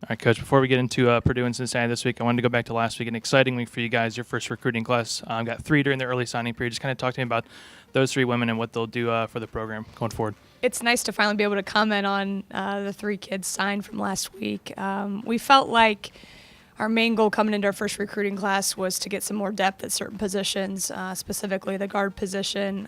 All right, Coach, before we get into Purdue and Cincinnati this week, I wanted to go back to last week. An exciting week for you guys, your first recruiting class. Got 3 during the early signing period. Just kind of talk to me about those 3 women and what they'll do for the program going forward. It's nice to finally be able to comment on the 3 kids signed from last week. We felt like our main goal coming into our first recruiting class was to get some more depth at certain positions, specifically the guard position.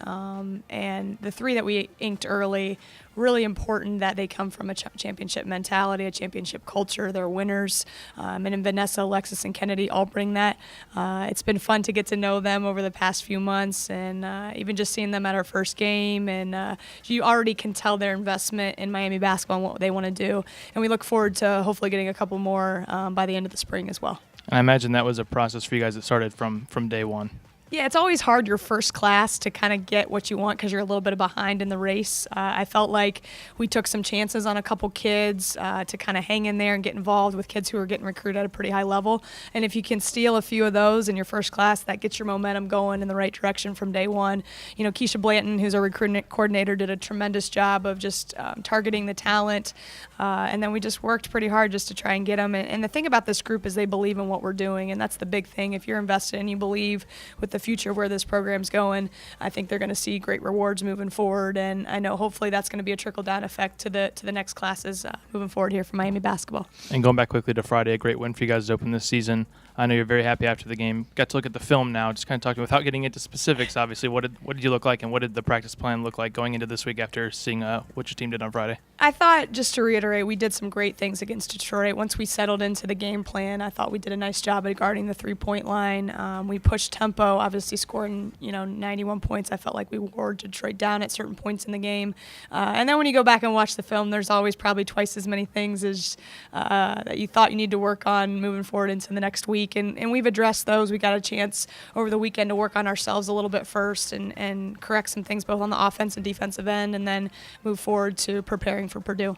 And the 3 that we inked early, really important that they come from a championship mentality, a championship culture. They're winners. And Vanessa, Alexis, and Kennedy all bring that. It's been fun to get to know them over the past few months, and even just seeing them at our first game. And you already can tell their investment in Miami basketball and what they want to do. And we look forward to hopefully getting a couple more by the end of the spring as well. And I imagine that was a process for you guys that started from day one. Yeah, it's always hard your first class to kind of get what you want because you're a little bit behind in the race. I felt like we took some chances on a couple kids to kind of hang in there and get involved with kids who are getting recruited at a pretty high level. And if you can steal a few of those in your first class, that gets your momentum going in the right direction from day one. You know, Keisha Blanton, who's our recruiting coordinator, did a tremendous job of just targeting the talent. And then we just worked pretty hard just to try and get them. And the thing about this group is they believe in what we're doing, and that's the big thing. If you're invested and you believe with the future where this program's going, I think they're going to see great rewards moving forward, and I know hopefully that's going to be a trickle-down effect to the next classes moving forward here for Miami basketball. And going back quickly to Friday, a great win for you guys to open this season. I know you're very happy after the game. Got to look at the film now. Just kind of talk to me without getting into specifics, obviously. What did you look like, and what did the practice plan look like going into this week after seeing what your team did on Friday? I thought, just to reiterate, we did some great things against Detroit. Once we settled into the game plan, I thought we did a nice job at guarding the three-point line. We pushed tempo, obviously scoring 91 points. I felt like we wore Detroit down at certain points in the game. And then when you go back and watch the film, there's always probably twice as many things as that you thought you need to work on moving forward into the next week. And we've addressed those. We got a chance over the weekend to work on ourselves a little bit first and correct some things both on the offense and defensive end, and then move forward to preparing for Purdue.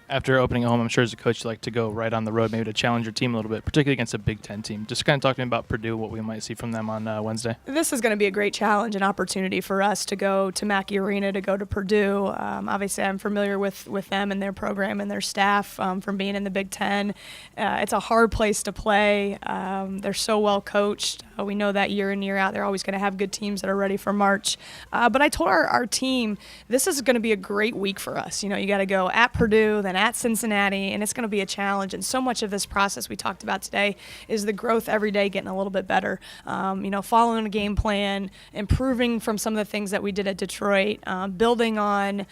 After opening a home, I'm sure as a coach you like to go right on the road, maybe to challenge your team a little bit, particularly against a Big Ten team. Just kind of talk to me about Purdue, what we might see from them on Wednesday. This is going to be a great challenge and opportunity for us to go to Mackey Arena, to go to Purdue. Obviously, I'm familiar with them and their program and their staff from being in the Big Ten. It's a hard place to play. They're so well coached. We know that year in, year out, they're always going to have good teams that are ready for March. But I told our team, this is going to be a great week for us. You got to go at Purdue, then at Cincinnati, and it's going to be a challenge. And so much of this process we talked about today is the growth every day getting a little bit better. Following a game plan, improving from some of the things that we did at Detroit, building on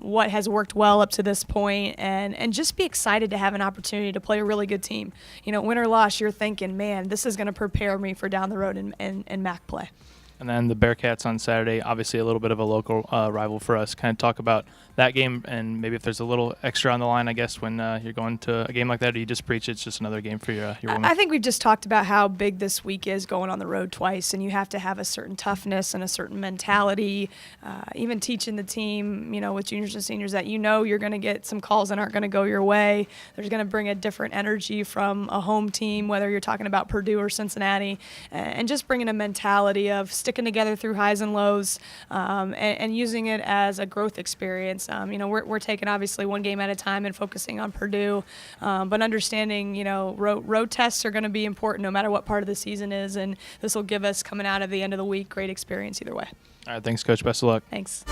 what has worked well up to this point, and just be excited to have an opportunity to play a really good team. Win or loss, you're thinking, man, this is going to prepare me for down the road in MAC play. And then the Bearcats on Saturday, obviously a little bit of a local rival for us. Kind of talk about that game and maybe if there's a little extra on the line, I guess, when you're going to a game like that, or you just preach it's just another game for your women? I think we've just talked about how big this week is going on the road twice, and you have to have a certain toughness and a certain mentality. Even teaching the team, with juniors and seniors, that you're going to get some calls that aren't going to go your way. There's going to bring a different energy from a home team, whether you're talking about Purdue or Cincinnati, and just bringing a mentality of sticking together through highs and lows, and using it as a growth experience. We're taking obviously one game at a time and focusing on Purdue, but understanding, road tests are going to be important no matter what part of the season is, and this will give us, coming out of the end of the week, great experience either way. All right, thanks, Coach. Best of luck. Thanks.